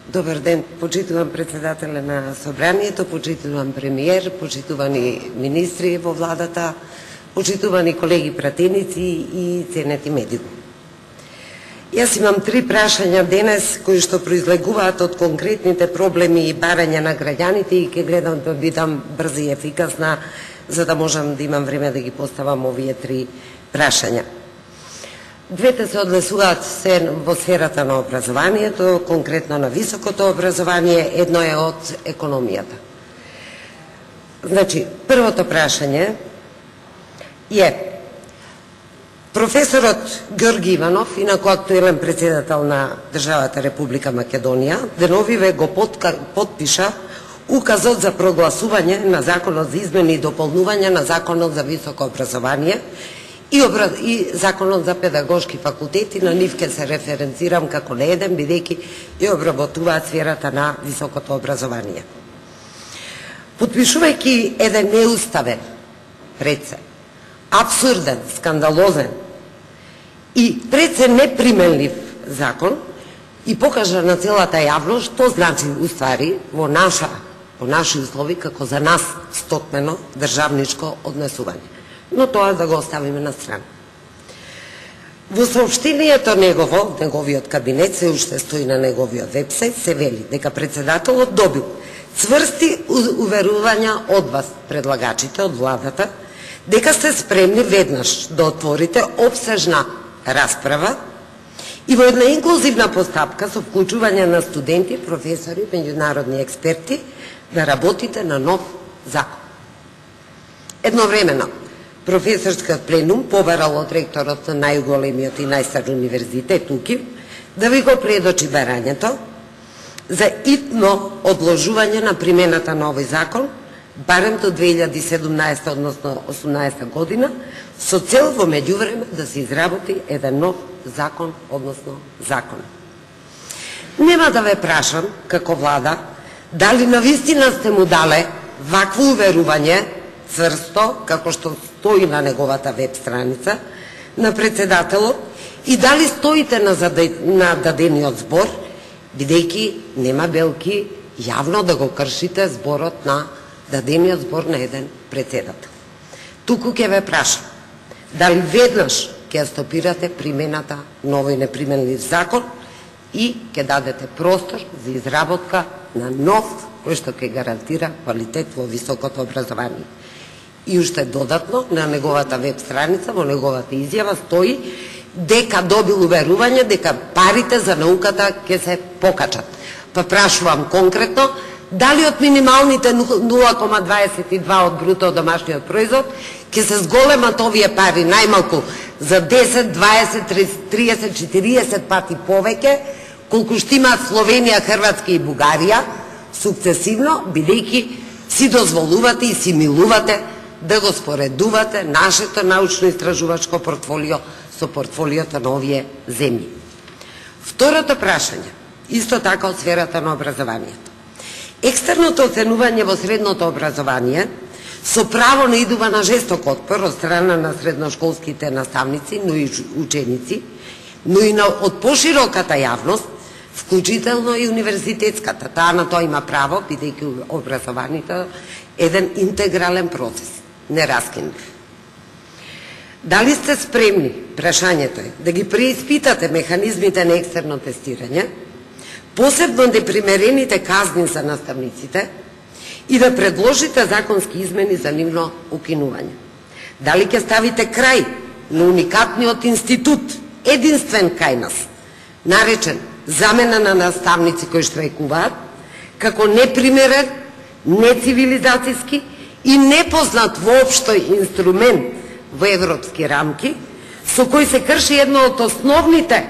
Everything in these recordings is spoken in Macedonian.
Добар ден, почитуван председателе на Собранието, почитуван премиер, почитувани министри во владата, почитувани колеги пратеници и ценети медиуми. Јас имам 3 прашања денес кои што произлегуваат од конкретните проблеми и барања на граѓаните и ќе гледам да бидам брза и ефикасна за да можам да имам време да ги поставам овие 3 прашања. Двете се однесуваат во сферата на образованието, конкретно на високото образование, едно е од економијата. Значи, првото прашање е професорот Ѓорги Иванов, инаку актуелен председател на државата Република Македонија, деновиве го потпиша Указот за прогласување на Законот за измени и дополнување на Законот за високо образование и Законот за педагошки факултети. На нив ќе се референцирам како на еден, бидејќи ја обработуваат сферата на високото образование. Потпишувајќи еден неуставен, пред се, абсурден, скандалозен и пред се неприменлив закон, и покажа на целата јавност што значи уствари во наши услови како за нас стотмено државничко однесување. Но тоа да го оставиме на страна. Во соопштението неговиот кабинет, се уште стои на неговиот вебсайт, се вели дека председателот добил цврсти уверувања од вас, предлагачите од владата, дека сте спремни веднаш да отворите опсежна расправа и во една инклузивна постапка со вклучување на студенти, професори, меѓународни експерти да работите на нов закон. Едновремено, професорскиот пленум побарал од ректорот на најголемиот и најстар универзитет УКИМ да ви го предочи барањето за итно одложување на примената на овој закон барем до 2017, односно 18 година, со цел во меѓувреме да се изработи еден нов закон, односно закон. Нема да ве прашам, како влада, дали навистина сте му дале вакво уверување, цврсто, како што стои на неговата веб страница, на председателот, и дали стоите на дадениот збор, бидејќи нема белки јавно да го кршите зборот на дадениот збор на еден председател. Туку ќе ве прашам, дали веднаш ќе стопирате примената на овој неприменлив закон и ќе дадете простор за изработка на нов, кој што ќе гарантира квалитет во високото образование. И уште додатно, на неговата веб страница, во неговата изјава стои дека добил уверување дека парите за науката ќе се покачат. Па прашувам конкретно, дали од минималните 0,22 од бруто домашниот производ ќе се зголемат овие пари најмалку за 10, 20, 30, 40 пати повеќе, колку што имаат Словенија, Хрватска и Бугарија, сукцесивно, бидејќи си дозволувате и си милувате да го споредувате нашето научно-истражувачко портфолио со портфолиото на овие земји. Второто прашање, исто така од сферата на образованието. Екстерното оценување во средното образование со право на идува на жесток отпор од страна на средношколските наставници, но и ученици, но и од пошироката јавност, вклучително и универзитетската. Таа на тоа има право, бидејќи образованието еден интегрален процес, нераскинлив. Дали сте спремни, прашањето е, да ги преиспитате механизмите на екстерно тестирање, посебно непримерените казни за наставниците и да предложите законски измени за нивно укинување? Дали ќе ставите крај на уникатниот институт, единствен кај нас, наречен замена на наставници кои штрајкуваат, како непримерен, нецивилизацијски и непознат воопшто инструмент во европски рамки, со кој се крши едно од основните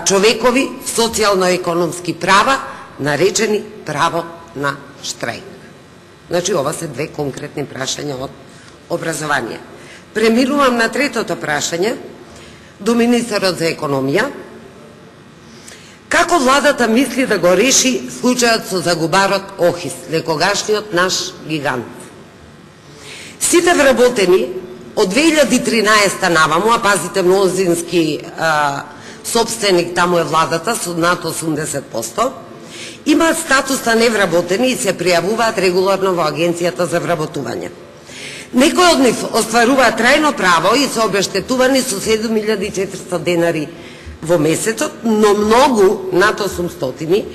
човекови социјално-економски права, наречени право на штрајк. Значи, ова се 2 конкретни прашања од образование. Преминувам на третото прашање, до министерот за економија. Како владата мисли да го реши случајот со загубарот Охис, некогашниот наш гигант? Сите вработени од 2013 наваму, а пазите мнозински собственик таму е владата со над 80%, имаат статус на невработени и се пријавуваат регуларно во Агенцијата за вработување. Некои од нив остваруваат трајно право и се обештетувани со 7400 денари во месецот, но многу, над 800,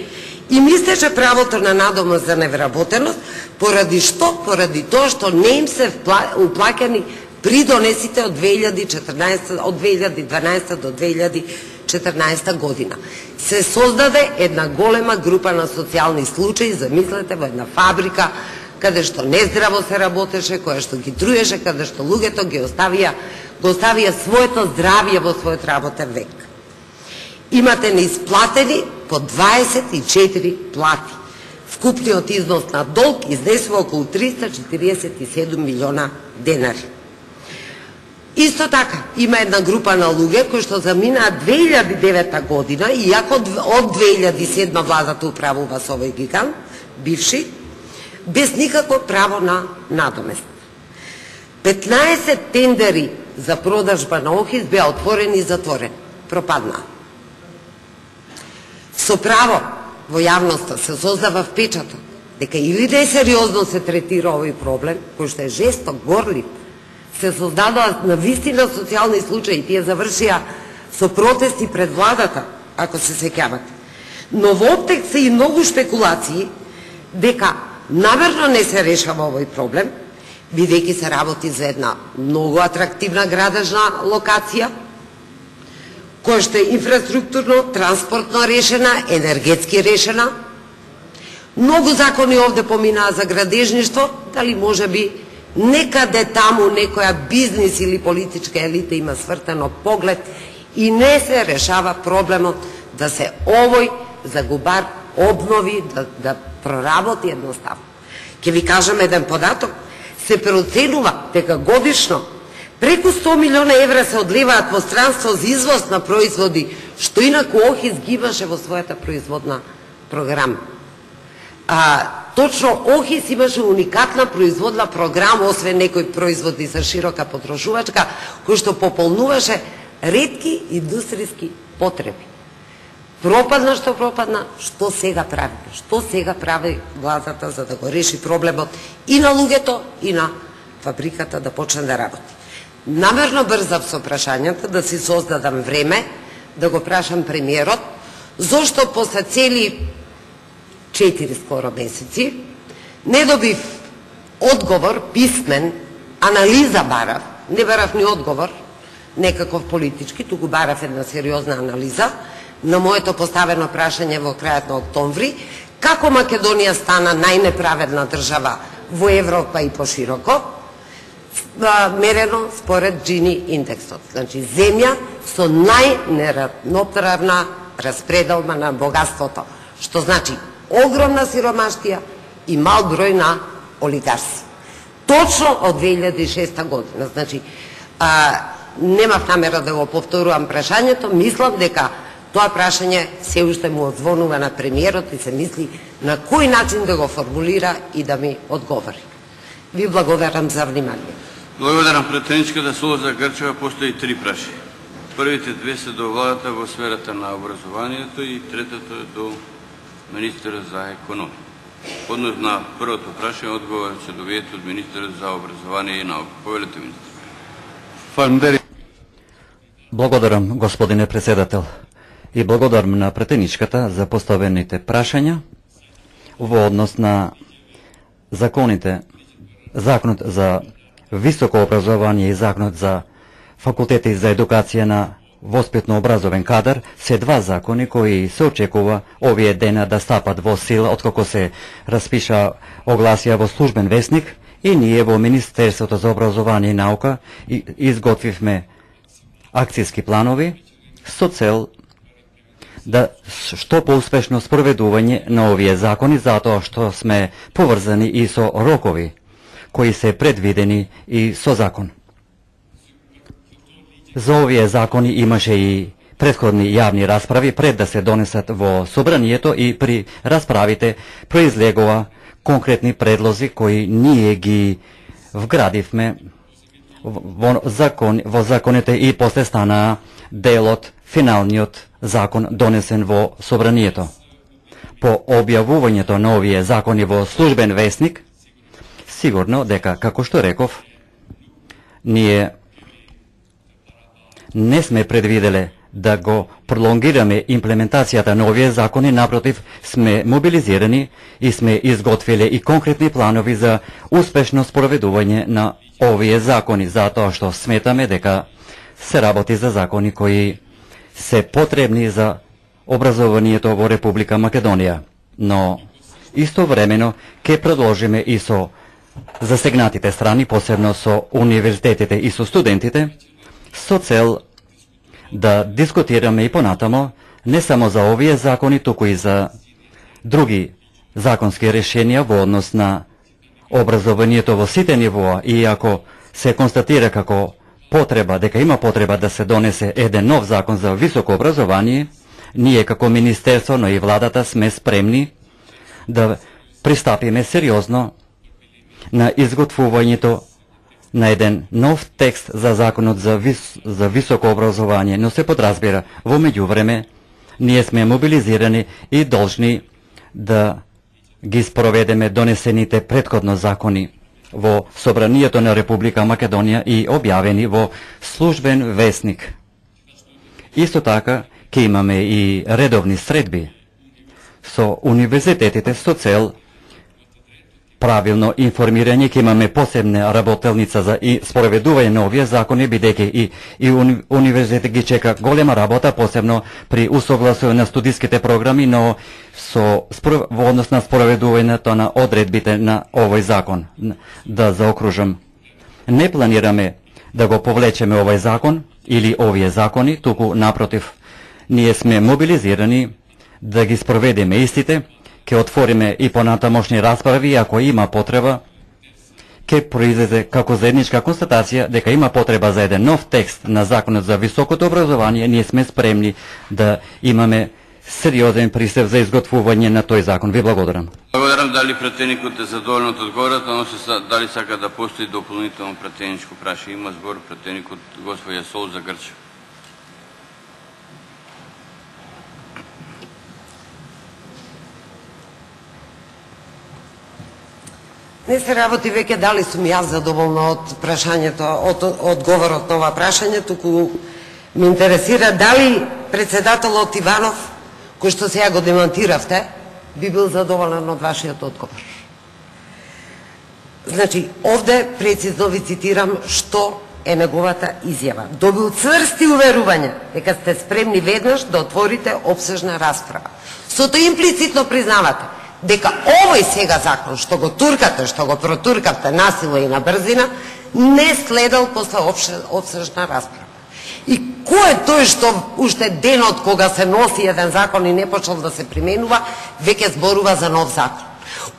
им истече правото на надомост за невработеност, поради што? Поради тоа што не им се уплаќани придонесите од 2012 до 2014 година. Се создаде една голема група на социјални случаи, замислете, во една фабрика, каде што нездраво се работеше, која што ги труеше, каде што луѓето го оставија своето здравје во својот работен век. Имате неисплатени по 24 плати. Вкупниот износ на долг изнесува околу 347 милиона денари. Исто така, има една група на луѓе кои што заминаа 2009 година, иако од 2007 владата управува со овој гигант, бивши, без никакво право на надомест. 15 тендери за продажба на ОХИС беа отворени и затворени. Пропаднаа. Со право во јавноста се создава впечаток дека или несериозно се третира овој проблем, кој што е жесток, горлив, се создадоа на вистина социјални случаи, тие завршија со протести пред владата, ако се сеќавате. Но во оптек се и многу шпекулации дека намерно не се решава овој проблем, бидејќи се работи за една многу атрактивна градежна локација, која што е инфраструктурно, транспортно решена, енергетски решена. Многу закони овде поминаа за градежништво, дали може би некаде таму некоја бизнис или политичка елита има свртено поглед и не се решава проблемот да се овој загубар обнови, да проработи едноставно. Ќе ви кажам еден податок, се проценува дека годишно преку 100 милиона евра се одливаат во странство за извоз на производи, што инаку ОХИС ги имаше во својата производна програма. Точно ОХИС имаше уникатна производна програма, освен некои производи за широка потрошувачка, кој што пополнуваше ретки индустријски потреби. Пропадна што пропадна, што сега прави? Што сега прави владата за да го реши проблемот и на луѓето, и на фабриката да почне да работи? Намерно брзав со прашањата, да си создадам време, да го прашам премиерот, зошто после цели 4 скоро месеци не добив одговор, писмен, анализа барав, не барав ни одговор, некаков политички, туку барав една сериозна анализа, на моето поставено прашање во крајот на октомври, како Македонија стана најнеправедна држава во Европа и пошироко, мерено според Джини индексот. Значи, земја со најнеравноправна распределба на богатството, што значи огромна сиромаштија и мал број на олигарси. Точно од 2006 година. Значи, немав намера да го повторувам прашањето, мислам дека тоа прашање се уште му одзвонува на премиерот и се мисли на кој начин да го формулира и да ми одговори. Ви благодарам за внимание. Благодарам. Претеничката слова за Грчева постои 3 прашања. Првите 2 се до владата во сферата на образованието и третото е до министерот за економија. Однос на првото прашање одговор ќе добиете од министерот за образование и наука. Повелете, министер. Благодарам, господине председател. И благодарам на претеничката за поставените прашања во однос на законот за високо образование и законот за факултети за едукација на воспитно-образовен кадар се 2 закони кои се очекува овие дена да стапат во сила откако се распиша огласија во службен весник и ние во Министерството за образование и наука изготвивме акцијски планови со цел да што поуспешно спроведување на овие закони, затоа што сме поврзани и со рокови кои се предвидени и со закон. За овие закони имаше и претходни јавни расправи пред да се донесат во собранието и при расправите произлегува конкретни предлози кои ние ги вградивме во законите и после стана дел од финалниот закон донесен во собранието. по објавувањето на овие закони во службен весник, сигурно дека, како што реков, ние не сме предвиделе да го пролонгираме имплементацијата на овие закони, напротив, сме мобилизирани и сме изготвиле и конкретни планови за успешно спроведување на овие закони, затоа што сметаме дека се работи за закони кои се потребни за образованието во Република Македонија. Но истовремено ќе продолжиме и со засегнатите страни, посебно со универзитетите и со студентите, со цел да дискутираме и понатамо не само за овие закони, туку и за други законски решенија во однос на образованието во сите нивоа, и ако се констатира како потреба, дека има потреба да се донесе еден нов закон за високо образование, ние како Министерство, но и владата сме спремни да пристапиме сериозно на изготвувањето на еден нов текст за законот за високо образование, но се подразбира, во меѓувреме ние сме мобилизирани и должни да ги спроведеме донесените претходно закони во Собранието на Република Македонија и објавени во службен весник. Исто така, ќе имаме и редовни средби со универзитетите со цел правилно информирање. Ќе имаме посебна работелница за спроведување на овие закони, бидејќи и универзитет ги чека голема работа, посебно при усогласување на студиските програми, но во однос на спроведувањето на одредбите на овој закон. Да заокружам, не планираме да го повлечеме овој закон или овие закони, туку напротив, ние сме мобилизирани да ги спроведеме истите, ќе отвориме и понатамошни расправи, и ако има потреба, ќе произлезе како заедничка констатација дека има потреба за еден нов текст на законот за високото образование. Ние сме спремни да имаме сериозен пристап за изготвување на тој закон. Ви благодарам. Благодарам. Дали пратеникот е задоволен од одговорот, односно дали сака да постои дополнително пратеничко прашање? Има збор пратеникот госпоѓа Солза Грчева. Не се работи веќе дали сум јас задоволна од прашањето, од одговорот на ова прашање, туку ме интересира дали председателот Иванов, кој што сега го демонтиравте, би бил задоволен од вашиот одговор. Значи, овде прецизно ви цитирам што е неговата изјава. Добил цврсти уверувања дека сте спремни веднаш да отворите обсежна расправа. Со тоа имплицитно признавате дека овој сега закон, што го туркате, што го протуркавте насилно и на брзина, не следел после обсежна расправа. И кој е тој што уште денот кога се носи еден закон и не почел да се применува, веќе зборува за нов закон?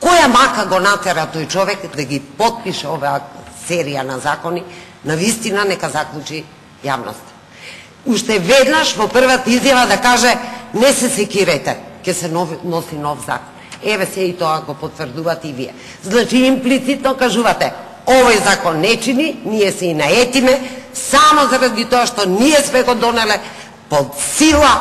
Која мака го натера тој човек да ги потпише оваа серија на закони, на вистина нека заклучи јавноста? Уште веднаш во првата изјава да каже не се секирајте, ќе се носи нов закон. Еве се и тоа го потврдувате и вие. Значи имплицитно кажувате овој закон не чини, ние се и наетиме само заради тоа што ние сме го донеле под сила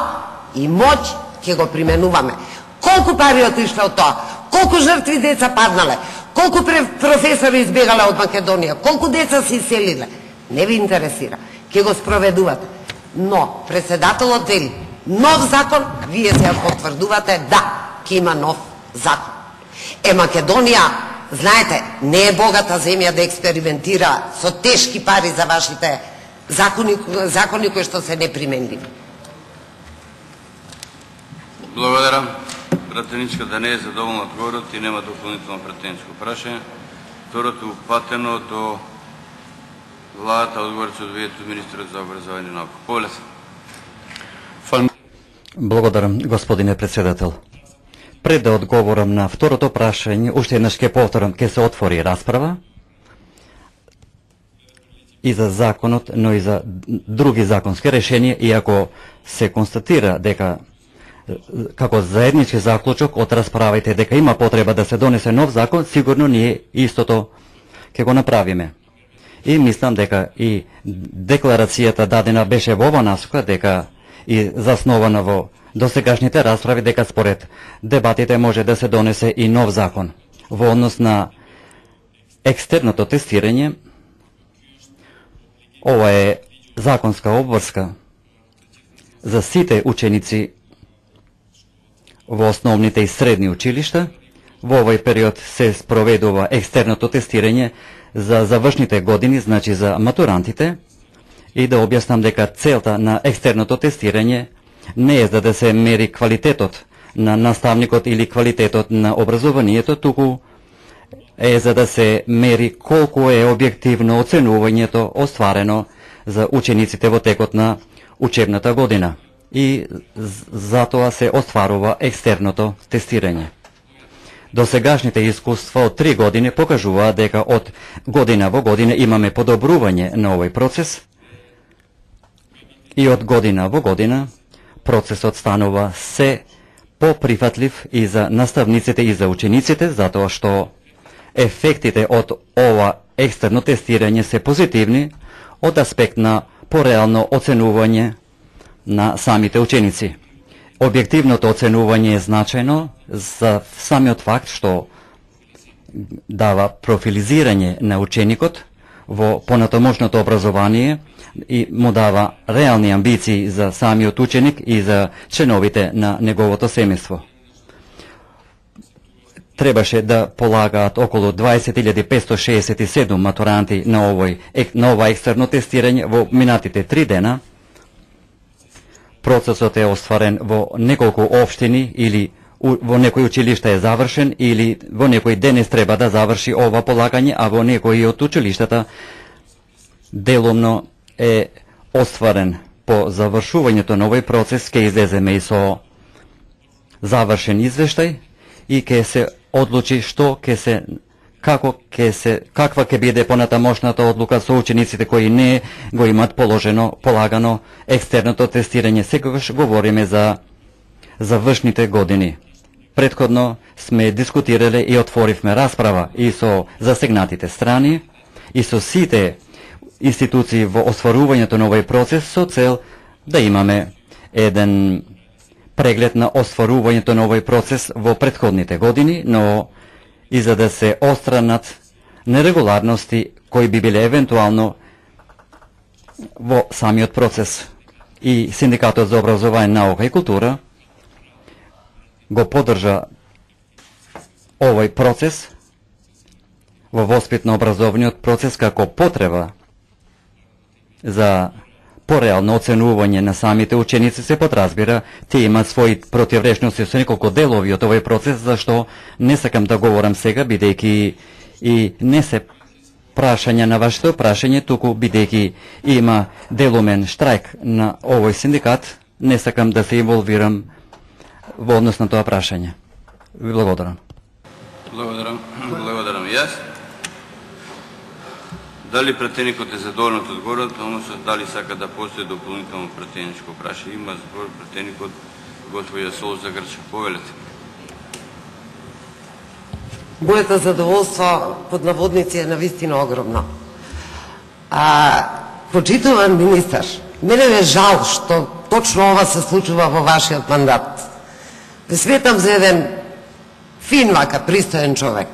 и моќ ќе го применуваме. Колку пари отишле од тоа? Колку жртви деца паднале? Колку професори избегале од Македонија? Колку деца се иселиле? Не ви интересира. Ќе го спроведувате. Но председателот вели нов закон, а вие се потврдувате да, ќе има нов закон. Македонија, знаете, не е богата земја да експериментира со тешки пари за вашите закони кои што се неприменливи. Благодарам. Пратеничката не е задоволна од одговорот и нема дополнително пратеничко прашање. Второто упатено до владата, одговорот се одвијат од министерот за образование и наука. Полеса. Благодарам, господине председател. Пред да одговорам на второто прашање, уште еднаш ќе повторам, ќе се отвори расправа и за законот, но и за други законски решенија, и ако се констатира дека како заеднички заклучок од расправите дека има потреба да се донесе нов закон, сигурно ние истото ќе го направиме. И мислам дека и декларацијата дадена беше во ова насока, дека и заснована во досегашните расправи дека според дебатите може да се донесе и нов закон. Во однос на екстерното тестирање, ова е законска обврска за сите ученици во основните и средни училишта. Во овој период се спроведува екстерното тестирање за завршните години, значи за матурантите, и да објаснам дека целта на екстерното тестирање не е за да се мери квалитетот на наставникот или квалитетот на образованието, туку е за да се мери колку е објективно оценувањето остварено за учениците во текот на учебната година. И затоа се остварува екстерното тестирање. Досегашните искуства од 3 години покажуваат дека од година во година имаме подобрување на овој процес и од година во година процесот станува се поприфатлив и за наставниците и за учениците, затоа што ефектите од ова екстерно тестирање се позитивни од аспект на пореално оценување на самите ученици. Објективното оценување е значајно за самиот факт што дава профилизирање на ученикот во понатомошното образование и му дава реални амбиции за самиот ученик и за членовите на неговото семејство. Требаше да полагаат околу 20.567 матуранти на ова екстерно тестирање во минатите 3 дена. Процесот е остварен во неколку општини или во некои училишта е завршен или во некој денес треба да заврши ова полагање, а во некои од училиштата делумно е остварен. По завршувањето на овој процес ќе излеземе и со завршен извештај и ќе се одлучи што ќе се каква ќе биде понатамошната одлука со учениците кои не го имат полагано екстерното тестирање. Секогаш говориме за завршните години. Предходно сме дискутирале и отворивме расправа и со засегнатите страни и со сите институции во остварувањето на овој процес со цел да имаме еден преглед на остварувањето на овој процес во предходните години, но и за да се отстранат нерегуларности кои би биле евентуално во самиот процес. И Синдикатот за образование, наука и култура го поддржа овој процес во воспитно-образовниот процес како потреба за пореално оценување на самите ученици. Се подразбира, те имаат своји противречности со неколку делови од овој процес, зашто не сакам да говорам сега, бидејќи и не се прашања на вашето прашање, туку бидејќи има делумен штрајк на овој синдикат, не сакам да се инволвирам во однос на тоа прашање. Ви благодарам. Благодарам и јас. Дали пратеникот е задоволен од одговорот, односно дали сака да постои дополнително пратеничко прашање? Има збор пратеникот госпоѓа Солза Грчев. Повелете. Моето задоволство под наводници е навистина огромно. Почитуван министар, мене ме жал што точно ова се случува во вашиот мандат. Ве сметам за еден фин вака, пристоен човек,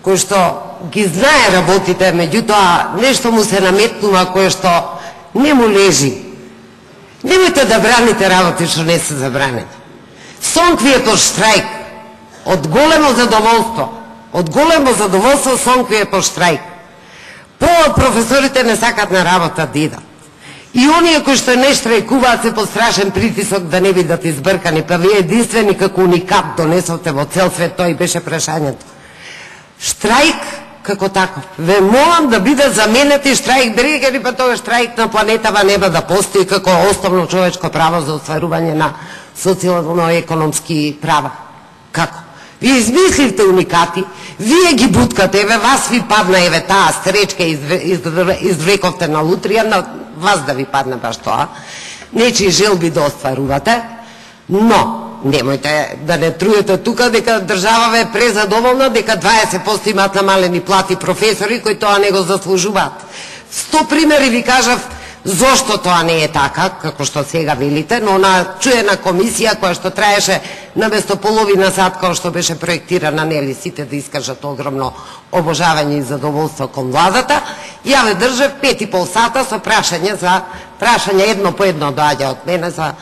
кој што ги знае работите, меѓутоа нешто му се наметнува кое што не му лежи. Немојте да браните работи што не се забранени. Сонквието штрајк, од големо задоволство сонквието штрајк. Професорите не сакат на работа да идат. И оние кои што не штрајкуваат се под страшен притисок да не бидат избркани, па вие единствени како уникат донесовте во цел свет, тој беше прашањето. Штрајк како таков. Ве молам да бидат заменети штрајк бригери, па тоа штрајк на планетава нема да постои како основно човечко право за остварување на социјално-економски права. Како? Вие измисливте уникати, вие ги буткате, вас ви падна таа стречка извлековте на лутрија, на вас да ви падне баш тоа, нечии желби да остварувате, но немојте да не труете тука дека држава ве презадоволна, дека 20% имаат намалени плати професори кои тоа не го заслужуваат. 100 примери ви кажав зошто тоа не е така, како што сега велите, но на чуена комисија која што траеше наместо половина сат, која што беше проектирана, нели сите да искажат огромно обожавање и задоволство кон владата, ја ве држав 5,5 сата со прашање едно по едно доаѓа од мене за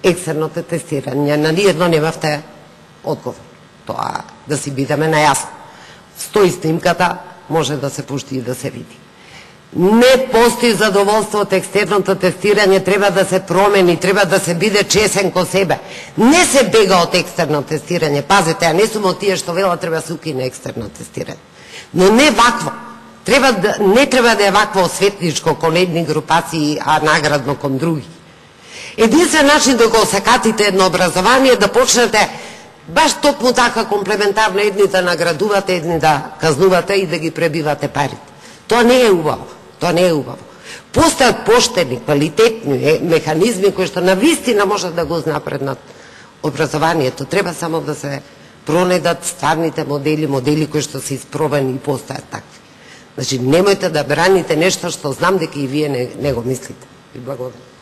екстерното тестирање. На ниедно немавте одговор. Тоа да си бидеме најасно. Стои снимката, може да се пушти и да се види. Не постои задоволство од екстерното тестирање, треба да се промени, треба да се биде чесен ко себе. Не се бега од екстерно тестирање. Пазете, ја не сум од тие што вела треба се укине екстерно тестирање. Но не вакво. Не треба да е вакво осветничко кон едни групации, а наградно кон други. Единствен начин да го осакатите едно образование да почнете баш токму така комплементарно едни да наградувате, едни да казнувате и да ги пребивате парите. Тоа не е убаво. Тоа не е убаво. Постојат поштени, квалитетни механизми кои што навистина можат да го знапреднат образованието. Треба само да се пронедат стварните модели кои што се испробани и постојат такви. Значи, немојте да браните нешто што знам дека и вие не го мислите. И благодарам.